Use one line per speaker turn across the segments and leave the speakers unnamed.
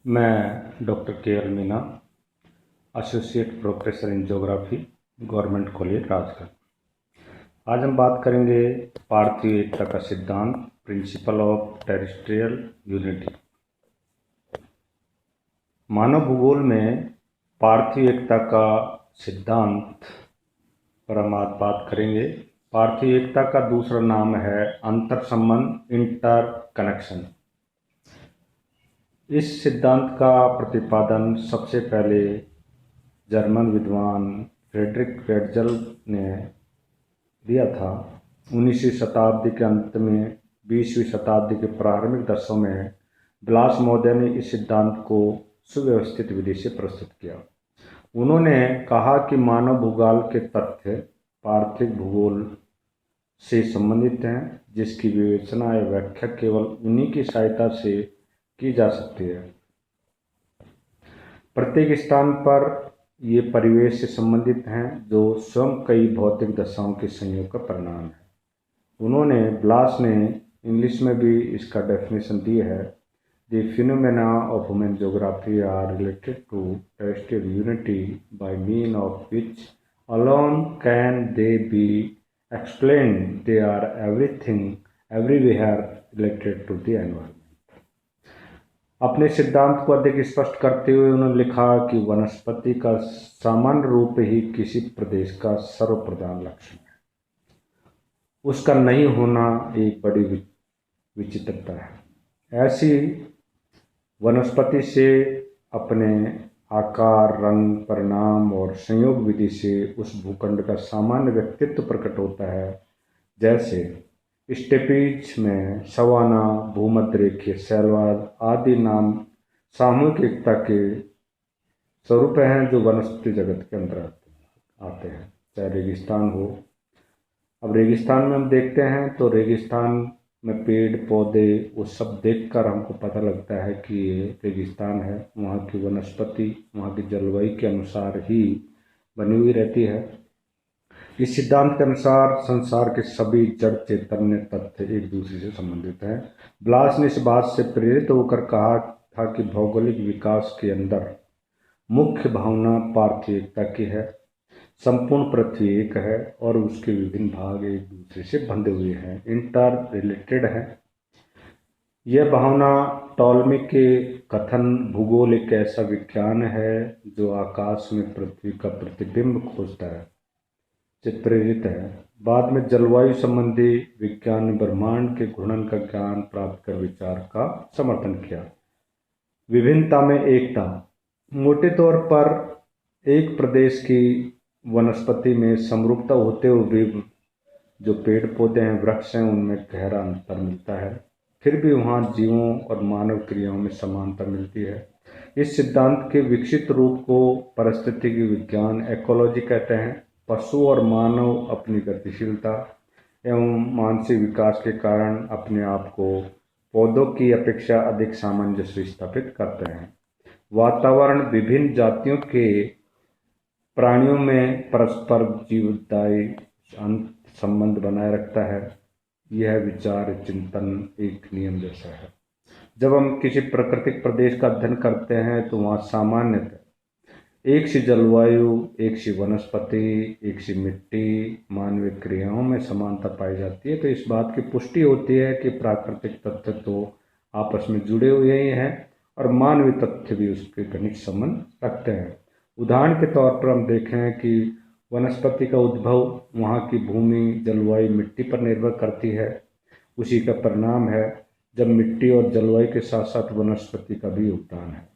मैं doctor KL. Meena, associate professor in geography, government college Rajgarh. आज हम बात करेंगे पार्थिव एकता का सिद्धांत, प्रिंसिपल ऑफ टेरेस्ट्रियल यूनिटी। मानव भूगोल में पार्थिव एकता का सिद्धांत पर हम आज बात करेंगे। पार्थिव एकता का दूसरा नाम है अंतर संबंध, इंटर कनेक्शन। इस सिद्धांत का प्रतिपादन सबसे पहले जर्मन विद्वान फ्रेडरिक वेटजेल ने दिया था। 19वीं शताब्दी के अंत में 20वीं शताब्दी के प्रारंभिक दशकों में ब्लास महोदय ने इस सिद्धांत को सुव्यवस्थित विधि से प्रस्तुत किया। उन्होंने कहा कि मानव भूगोल के तथ्य पार्थिव भूगोल से संबंधित हैं, जिसकी विवेचना या व्याख्या केवल उन्हीं की सहायता से की जा सकती है। प्रत्येक स्थान पर ये परिवेश से संबंधित हैं, जो स्वयं कई भौतिक दशाओं के संयोग का परिणाम है। उन्होंने ब्लास ने इंग्लिश में भी इसका डेफिनेशन दी है। The phenomena of human geography are related to terrestrial unity by mean of which alone can they be explained. They are everything everywhere related to the environment. अपने सिद्धांत को अधिक स्पष्ट करते हुए उन्होंने लिखा कि वनस्पति का सामान्य रूप ही किसी प्रदेश का सर्वप्रधान लक्षण है। उसका नहीं होना एक बड़ी विचित्रता है। ऐसी वनस्पति से अपने आकार, रंग, परिणाम और संयोग विधि से उस भूखंड का सामान्य व्यक्तित्व प्रकट होता है। जैसे स्टेपीज में सवाना, भूमध्य रेखीय शैलवाद आदि नाम सामूहिक एकता के स्वरूप हैं जो वनस्पति जगत के अंदर आते हैं, चाहे रेगिस्तान हो। अब रेगिस्तान में हम देखते हैं तो रेगिस्तान में पेड़ पौधे वो सब देखकर हमको पता लगता है कि ये रेगिस्तान है। वहाँ की वनस्पति वहाँ की जलवायु के अनुसार ही बनी हुई रहती है। इस सिद्धांत के अनुसार संसार के सभी जड़ चैतन्य तत्व एक दूसरे से संबंधित हैं। ब्लास ने इस बात से प्रेरित होकर कहा था कि भौगोलिक विकास के अंदर मुख्य भावना पार्थिव एकता की है। संपूर्ण पृथ्वी एक है और उसके विभिन्न भाग एक दूसरे से बंधे हुए हैं, इंटर रिलेटेड हैं। यह भावना टॉलमी के कथन भूगोल एक ऐसा विज्ञान है जो आकाश में पृथ्वी का प्रतिबिंब खोजता है से प्रेरित है। बाद में जलवायु संबंधी विज्ञान ने ब्रह्मांड के घूर्णन का ज्ञान प्राप्त कर विचार का समर्थन किया। विभिन्नता में एकता। मोटे तौर पर एक प्रदेश की वनस्पति में समरूपता होते हुए भी जो पेड़ पौधे हैं, वृक्ष हैं, उनमें गहरा अंतर मिलता है। फिर भी वहाँ जीवों और मानव क्रियाओं में समानता मिलती है। इस सिद्धांत के विकसित रूप को पारिस्थितिकी विज्ञान इकोलॉजी कहते हैं। पशु और मानव अपनी गतिशीलता एवं मानसिक विकास के कारण अपने आप को पौधों की अपेक्षा अधिक सामंजस्य स्थापित करते हैं। वातावरण विभिन्न जातियों के प्राणियों में परस्पर जीवदायी संबंध बनाए रखता है। यह विचार चिंतन एक नियम जैसा है। जब हम किसी प्राकृतिक प्रदेश का अध्ययन करते हैं तो वहाँ सामान्यतः एक सी जलवायु, एक सी वनस्पति, एक सी मिट्टी, मानवीय क्रियाओं में समानता पाई जाती है। तो इस बात की पुष्टि होती है कि प्राकृतिक तत्व तो आपस में जुड़े हुए ही हैं और मानवीय तथ्य भी उसके घनिष्ठ संबंध रखते हैं। उदाहरण के तौर पर हम देखें कि वनस्पति का उद्भव वहाँ की भूमि, जलवायु, मिट्टी पर निर्भर करती है। उसी का परिणाम है जब मिट्टी और जलवायु के साथ साथ वनस्पति का भी योगदान है।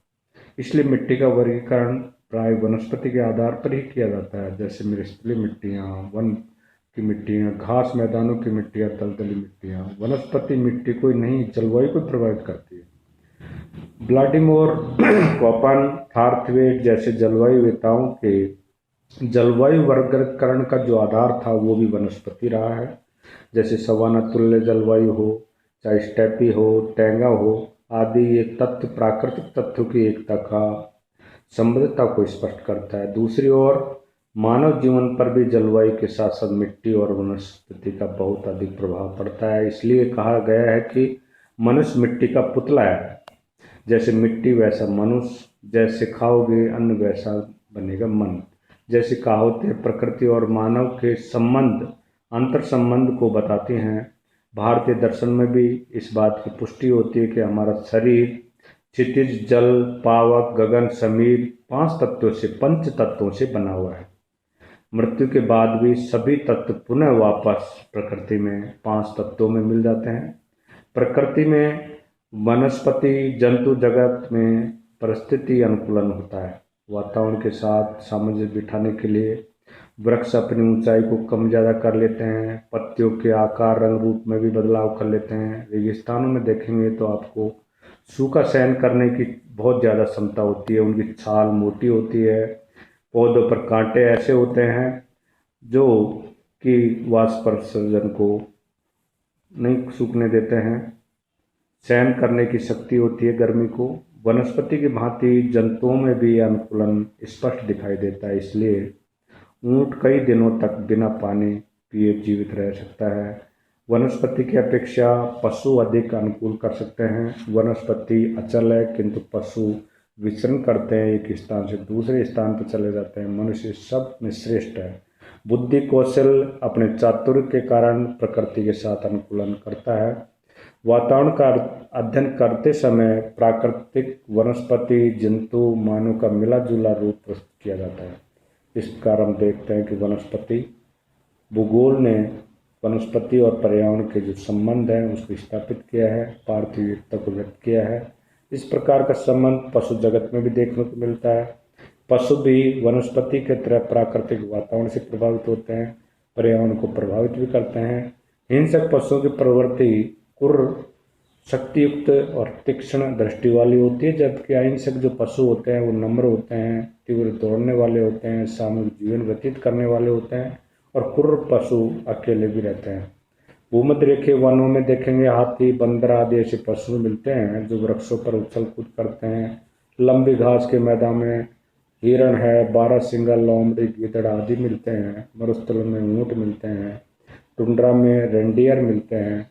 इसलिए मिट्टी का वर्गीकरण प्राय वनस्पति के आधार पर ही किया जाता है। जैसे मृस्थलीय मिट्टियाँ, वन की मिट्टियाँ, घास मैदानों की मिट्टियाँ, दलदली मिट्टियाँ। वनस्पति मिट्टी को नहीं, जलवायु को प्रभावित करती है। व्लादिमीर कोपन, थारथवेट जैसे जलवायुवेताओं के जलवायु वर्गीकरण का जो आधार था वो भी वनस्पति रहा है। जैसे सवाना तुल्य जलवायु हो, चाहे स्टेपी हो, टैंगा हो आदि, ये तत्व प्राकृतिक तत्वों की एकता का समृद्धता को स्पष्ट करता है। दूसरी ओर मानव जीवन पर भी जलवायु के साथ साथ मिट्टी और वनस्पति का बहुत अधिक प्रभाव पड़ता है। इसलिए कहा गया है कि मनुष्य मिट्टी का पुतला है। जैसे मिट्टी वैसा मनुष्य, जैसे खाओगे अन्न वैसा बनेगा मन। जैसे कहावतें प्रकृति और मानव के संबंध, अंतर संबंध को बताती हैं, भारतीय दर्शन में भी इस बात की पुष्टि होती है कि हमारा शरीर क्षितिज, जल, पावक, गगन, समीर, पंच तत्वों से बना हुआ है। मृत्यु के बाद भी सभी तत्व पुनः वापस प्रकृति में 5 तत्वों में मिल जाते हैं। प्रकृति में वनस्पति जंतु जगत में परिस्थिति अनुकूलन होता है। वातावरण के साथ सामंजस्य बिठाने के लिए वृक्ष अपनी ऊंचाई को कम ज़्यादा कर लेते हैं, पत्तियों के आकार रंग रूप में भी बदलाव कर लेते हैं। रेगिस्तानों में देखेंगे तो आपको सूखा सहन करने की बहुत ज़्यादा क्षमता होती है, उनकी छाल मोटी होती है, पौधों पर कांटे ऐसे होते हैं जो कि वाष्पोत्सर्जन को नहीं सूखने देते हैं, सहन करने की शक्ति होती है गर्मी को। वनस्पति की भांति जंतुओं में भी यह अनुकूलन स्पष्ट दिखाई देता है, इसलिए ऊंट कई दिनों तक बिना पानी पिए जीवित रह सकता है। वनस्पति की अपेक्षा पशु अधिक अनुकूल कर सकते हैं। वनस्पति अचल है किंतु पशु विचरण करते हैं, एक स्थान से दूसरे स्थान पर चले जाते हैं। मनुष्य सब में श्रेष्ठ है। बुद्धि कौशल अपने चातुर्य के कारण प्रकृति के साथ अनुकूलन करता है। वातावरण का अध्ययन करते समय प्राकृतिक वनस्पति जंतु मानव का मिला जुला रूप प्रस्तुत किया जाता है। इस प्रकार हम देखते हैं कि वनस्पति भूगोल ने वनस्पति और पर्यावरण के जो संबंध है उसको स्थापित किया है, पार्थिवता को व्यक्त किया है। इस प्रकार का संबंध पशु जगत में भी देखने को मिलता है। पशु भी वनस्पति के तरह प्राकृतिक वातावरण से प्रभावित होते हैं, पर्यावरण को प्रभावित भी करते हैं। हिंसक पशुओं की प्रवृत्ति क्रूर, शक्तियुक्त और तीक्ष्ण दृष्टि वाली होती है, जबकि अहिंसक जो पशु होते हैं वो नम्र होते हैं, तीव्र दौड़ने वाले होते हैं, सामूहिक जीवन व्यतीत करने वाले होते हैं, और क्रूर पशु अकेले भी रहते हैं। भूमध्य रेखीय वनों में देखेंगे हाथी, बंदर आदि ऐसे पशु मिलते हैं जो वृक्षों पर उछल कूद करते हैं। लंबी घास के मैदान में हिरण है, 12 सिंगा, लोमड़ी, गीदड़ आदि मिलते हैं। मरुस्थल में ऊंट मिलते हैं, टुंड्रा में रेंडियर मिलते हैं।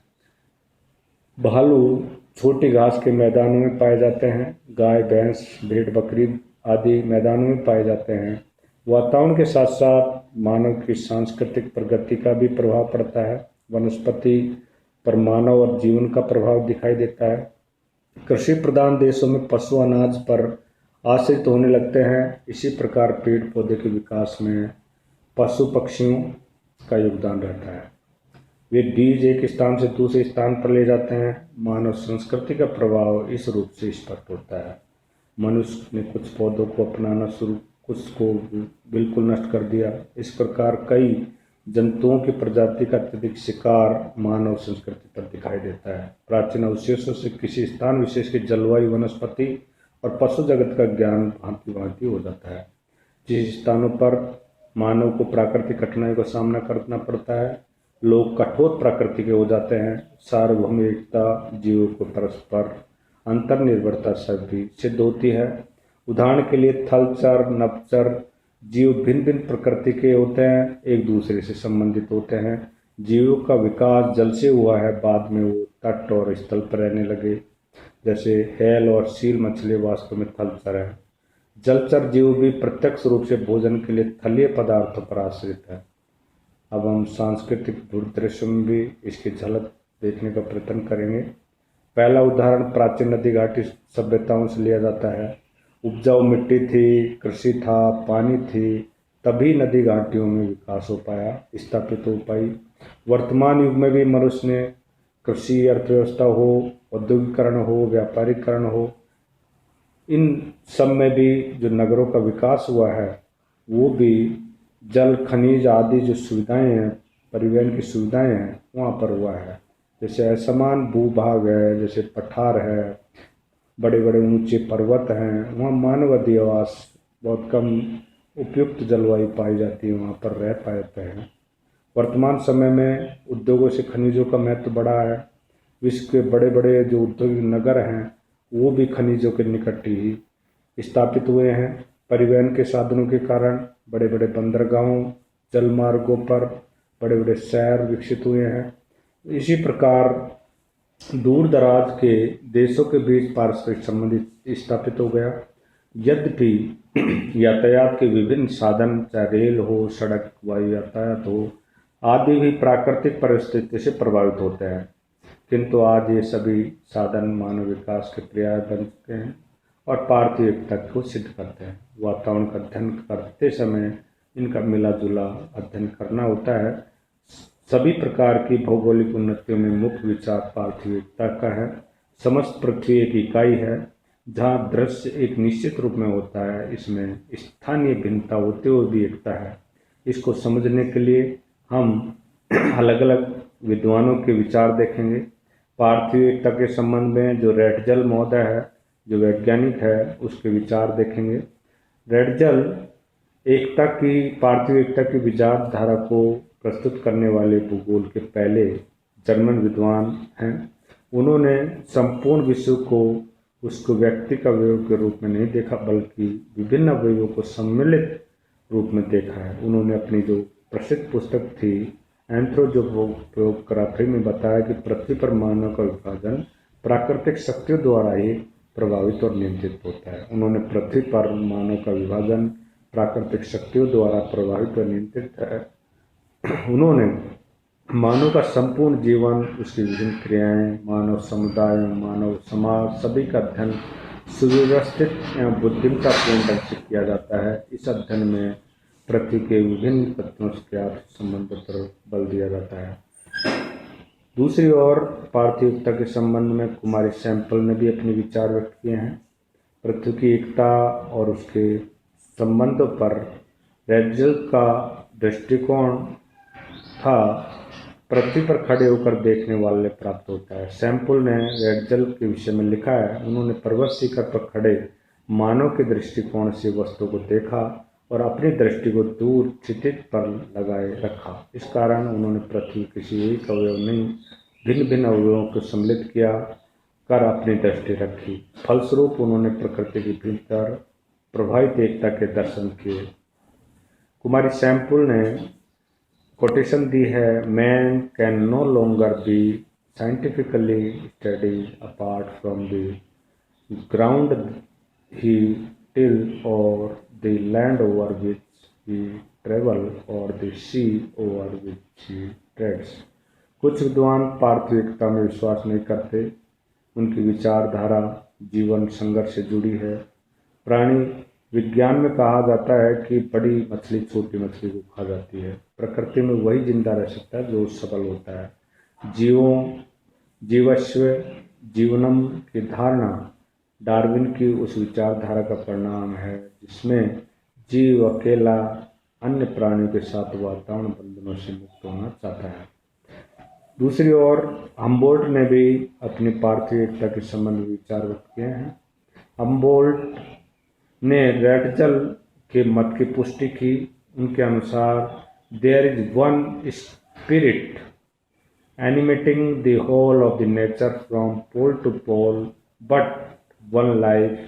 भालू छोटी घास के मैदानों में पाए जाते हैं। गाय, भैंस, भेड़, बकरी आदि मैदानों में पाए जाते हैं। वातावरण के साथ साथ मानव की सांस्कृतिक प्रगति का भी प्रभाव पड़ता है। वनस्पति पर मानव और जीवन का प्रभाव दिखाई देता है। कृषि प्रधान देशों में पशु अनाज पर आश्रित होने लगते हैं। इसी प्रकार पेड़ पौधे के विकास में पशु पक्षियों का योगदान रहता है। वे बीज एक स्थान से दूसरे स्थान पर ले जाते हैं। मानव संस्कृति का प्रभाव इस रूप से स्पष्ट होता है। मनुष्य ने कुछ पौधों को अपनाना शुरू, कुछ को बिल्कुल नष्ट कर दिया। इस प्रकार कई जंतुओं की प्रजाति का अत्यधिक शिकार मानव संस्कृति पर दिखाई देता है। प्राचीन अवशेषों से किसी स्थान विशेष की जलवायु, वनस्पति और पशु जगत का ज्ञान भांति भांति हो जाता है। जिस स्थानों पर मानव को प्राकृतिक कठिनाइयों का सामना करना पड़ता है, लोग कठोर प्रकृति के हो जाते हैं। सार्वभौमिकता, जीवों को परस्पर अंतर्निर्भरता से भी सिद्ध होती है। उदाहरण के लिए थलचर, नभचर जीव भिन्न भिन्न प्रकृति के होते हैं, एक दूसरे से संबंधित होते हैं। जीवों का विकास जल से हुआ है, बाद में वो तट और स्थल पर रहने लगे। जैसे हेल और सील मछली वास्तव में थलचर है। जलचर जीव भी प्रत्यक्ष रूप से भोजन के लिए थलीय पदार्थों पर आश्रित है। अब हम सांस्कृतिक दूरदृश्य में भी इसकी झलक देखने का प्रयत्न करेंगे। पहला उदाहरण प्राचीन नदी घाटी सभ्यताओं से लिया जाता है। उपजाऊ मिट्टी थी, कृषि था, पानी थी, तभी नदी घाटियों में विकास हो पाया, स्थापित हो पाई। वर्तमान युग में भी मनुष्य ने कृषि, अर्थव्यवस्था हो, औद्योगिकरण हो, व्यापारीकरण हो, इन सब में भी जो नगरों का विकास हुआ है वो भी जल, खनिज आदि जो सुविधाएं हैं, परिवहन की सुविधाएं हैं, वहाँ पर हुआ है। जैसे असमान भूभाग है, जैसे पठार है, बड़े बड़े ऊंचे पर्वत हैं, वहाँ मानव अधिवास बहुत कम उपयुक्त जलवायु पाई जाती है, वहाँ पर रह पाते हैं। वर्तमान समय में उद्योगों से खनिजों का महत्व बढ़ा है। विश्व के बड़े बड़े जो औद्योगिक नगर हैं वो भी खनिजों के निकट ही स्थापित हुए हैं। परिवहन के साधनों के कारण बड़े बड़े बंदरगाहों, जल मार्गों पर बड़े बड़े शहर विकसित हुए हैं। इसी प्रकार दूर दराज के देशों के बीच पारस्परिक संबंध स्थापित हो गया। यद्यपि यातायात के विभिन्न साधन, चाहे रेल हो, सड़क, वायु यातायात हो, आदि भी प्राकृतिक परिस्थिति से प्रभावित होते हैं, किंतु आज ये सभी साधन मानव विकास के पर्याय बन चुके हैं और पार्थिव एकता को सिद्ध करते हैं। वातावरण का अध्ययन करते समय इनका मिला जुला अध्ययन करना होता है। सभी प्रकार की भौगोलिक उन्नतियों में मुख्य विचार पार्थिव एकता का है। समस्त पृथ्वी एक इकाई है जहाँ दृश्य एक निश्चित रूप में होता है, इसमें स्थानीय भिन्नता होते हुए भी एकता है। इसको समझने के लिए हम अलग अलग विद्वानों के विचार देखेंगे। पार्थिव एकता के संबंध में जो रेटजल महोदय है, जो वैज्ञानिक है, उसके विचार देखेंगे। रेटजल एकता की पार्थिव एकता की विचारधारा को प्रस्तुत करने वाले भूगोल के पहले जर्मन विद्वान हैं। उन्होंने संपूर्ण विश्व को उसको व्यक्ति का अवयव के रूप में नहीं देखा, बल्कि विभिन्न अवयवों को सम्मिलित रूप में देखा है। उन्होंने अपनी जो प्रसिद्ध पुस्तक थी एंथ्रोपोग्राफी में बताया कि पृथ्वी पर मानव का विभाजन प्राकृतिक शक्तियों द्वारा ही प्रभावित और नियंत्रित होता है। उन्होंने पृथ्वी पर मानव का विभाजन प्राकृतिक शक्तियों द्वारा प्रभावित और नियंत्रित है। उन्होंने मानव का संपूर्ण जीवन, उसकी विभिन्न क्रियाएं, मानव समुदाय, मानव समाज, सभी का अध्ययन सुव्यवस्थित एवं बुद्धिमत्तापूर्ण ढंग से किया जाता है। इस अध्ययन में पृथ्वी के विभिन्न तत्वों के आपसी संबंध पर बल दिया जाता है। दूसरी ओर पार्थिव एकता के संबंध में कुमारी सैंपल ने भी अपने विचार व्यक्त किए हैं। पृथ्वी की एकता और उसके संबंधों पर रेटजल का दृष्टिकोण था पृथ्वी पर खड़े होकर देखने वाले प्राप्त होता है। सैंपल ने रेटजल के विषय में लिखा है, उन्होंने पर्वत शिखर पर खड़े मानव के दृष्टिकोण से वस्तु को देखा और अपनी दृष्टि को दूर क्षितिज पर लगाए रखा। इस कारण उन्होंने पृथ्वी किसी एक अवयव नहीं, भिन्न भिन्न अवयवों को सम्मिलित किया कर अपनी दृष्टि रखी। फलस्वरूप उन्होंने प्रकृति की भीतर प्रभावित एकता के दर्शन किए। कुमारी सैंपल ने कोटेशन दी है, man can no longer be scientifically studied apart from the ground he till और the land over which he travel or the sea over which he treads। कुछ विद्वान पार्थिव एकता में विश्वास नहीं करते। उनकी विचारधारा जीवन संघर्ष से जुड़ी है। प्राणी विज्ञान में कहा जाता है कि बड़ी मछली छोटी मछली को खा जाती है। प्रकृति में वही जिंदा रह सकता है जो सबल होता है। जीवस्व जीवनम की धारणा डार्विन की उस विचारधारा का परिणाम है जिसमें जीव अकेला अन्य प्राणियों के साथ वातावरण बंधनों से मुक्त होना चाहता है। दूसरी ओर हम्बोल्ट ने भी अपनी पार्थिव एकता के संबंध में विचार व्यक्त किए हैं। हम्बोल्ट ने रेटजल के मत की पुष्टि की। उनके अनुसार there is one spirit animating the whole of the nature from pole to pole, but one life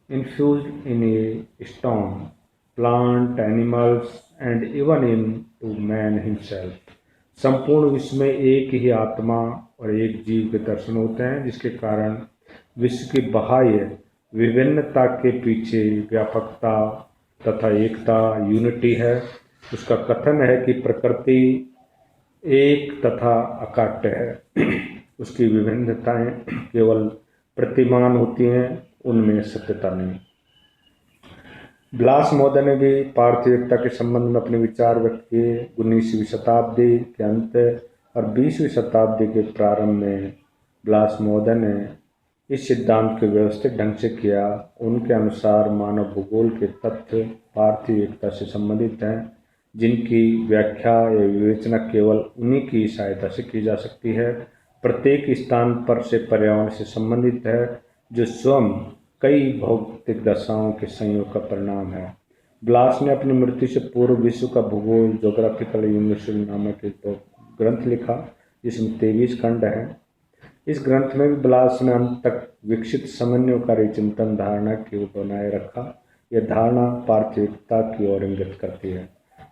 infused in a stone, plant, animals and even into man himself। संपूर्ण विश्व में एक ही आत्मा और एक जीव के दर्शन होते हैं, जिसके कारण विश्व की बाह्य विभिन्नता के पीछे व्यापकता तथा एकता यूनिटी है। उसका कथन है कि प्रकृति एक तथा अकाट्य है। उसकी विभिन्नताएं केवल प्रतिमान होती हैं, उनमें सत्यता नहीं। ब्लास महोदय ने भी पार्थिव एकता के संबंध में अपने विचार व्यक्त किए। 19वीं शताब्दी के अंत और 20वीं शताब्दी के प्रारंभ में ब्लास महोदय ने इस सिद्धांत को व्यवस्थित ढंग से किया। उनके अनुसार मानव भूगोल के तथ्य पार्थिव एकता से संबंधित हैं, जिनकी व्याख्या या विवेचना केवल उन्हीं की सहायता से की जा सकती है। प्रत्येक स्थान पर से पर्यावरण से संबंधित है, जो स्वयं कई भौतिक दशाओं के संयोग का परिणाम है। ब्लास ने अपनी मृत्यु से पूर्व विश्व का भूगोल ज्योग्राफिकल यूनिवर्सिटी नामक एक ग्रंथ लिखा, जिसमें 23 खंड हैं। इस ग्रंथ में भी ब्लास ने अंत तक विकसित समन्वयकारी चिंतन धारणा को बनाए रखा। यह धारणा पार्थिवता की ओर इंगित करती है।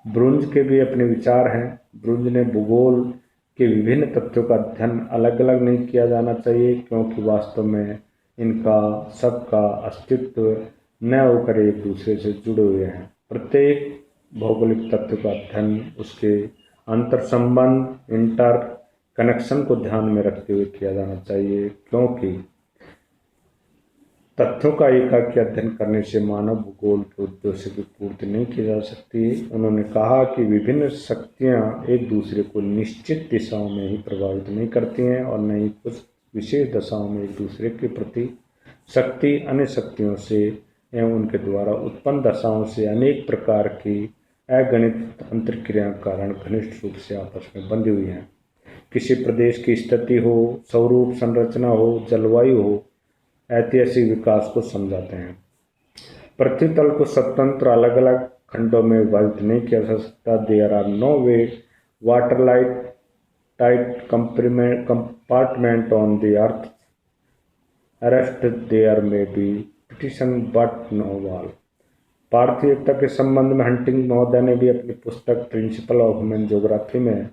ब्रुंज के भी अपने विचार हैं। ब्रुंज ने भूगोल कि विभिन्न तथ्यों का अध्ययन अलग अलग नहीं किया जाना चाहिए, क्योंकि वास्तव में इनका सबका अस्तित्व न होकर एक दूसरे से जुड़े हुए हैं। प्रत्येक भौगोलिक तत्व का अध्ययन उसके अंतर संबंध, इंटर कनेक्शन को ध्यान में रखते हुए किया जाना चाहिए, क्योंकि तथ्यों का एकाकी अध्ययन करने से मानव भूगोल के उद्देश्य की पूर्ति नहीं की जा सकती। उन्होंने कहा कि विभिन्न शक्तियां एक दूसरे को निश्चित दिशाओं में ही प्रभावित नहीं करती हैं और न ही कुछ विशेष दशाओं में एक दूसरे के प्रति शक्ति अन्य शक्तियों से एवं उनके द्वारा उत्पन्न दशाओं से अनेक प्रकार की अगणित अंतर्क्रियाओं के कारण घनिष्ठ रूप से आपस में बंधी हुई हैं। किसी प्रदेश की स्थिति हो, स्वरूप संरचना हो, जलवायु हो, ऐतिहासिक विकास को समझाते हैं। पृथ्वी तल को स्वतंत्र अलग अलग खंडों में विभाजित नहीं किया जा सकता। There are no way water light tight compartment on the earth arrest there में be petition but no wall. पार्थिव एकता के संबंध में हंटिंग महोदय ने भी अपनी पुस्तक प्रिंसिपल ऑफ ह्यूमन ज्योग्राफी में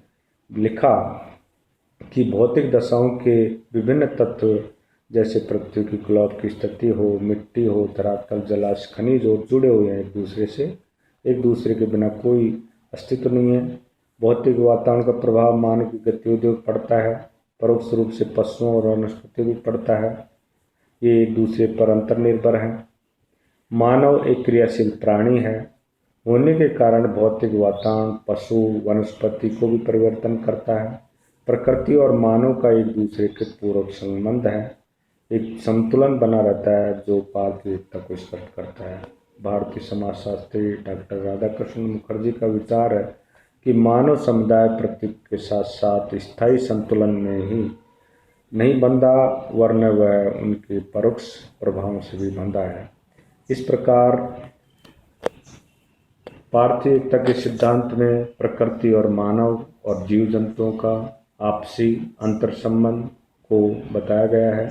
लिखा कि भौतिक दशाओं के विभिन्न तत्व जैसे पृथ्वी की ग्लोब की स्थिति हो, मिट्टी हो, धरातल, जलाशय, खनिज हो, जुड़े हुए हैं एक दूसरे से। एक दूसरे के बिना कोई अस्तित्व नहीं है। भौतिक वातावरण का प्रभाव मानव की गतिविधियों पर पड़ता है, परोक्ष रूप से पशुओं और वनस्पतियों भी पड़ता है। ये एक दूसरे पर अंतर्निर्भर हैं। मानव एक क्रियाशील प्राणी है होने के कारण भौतिक वातावरण पशु वनस्पति को भी परिवर्तन करता है। प्रकृति और मानव का एक दूसरे के पूरक संबंध है। एक संतुलन बना रहता है जो पार्थिव एकता को स्पष्ट करता है। भारतीय समाजशास्त्री डॉक्टर राधाकृष्ण मुखर्जी का विचार है कि मानव समुदाय प्रकृति के साथ साथ स्थायी संतुलन में ही नहीं बंधा, वरन वह उनके परोक्ष प्रभावों से भी बंधा है। इस प्रकार पार्थिव एकता के सिद्धांत में प्रकृति और मानव और जीव जंतुओं का आपसी अंतर संबंध को बताया गया है।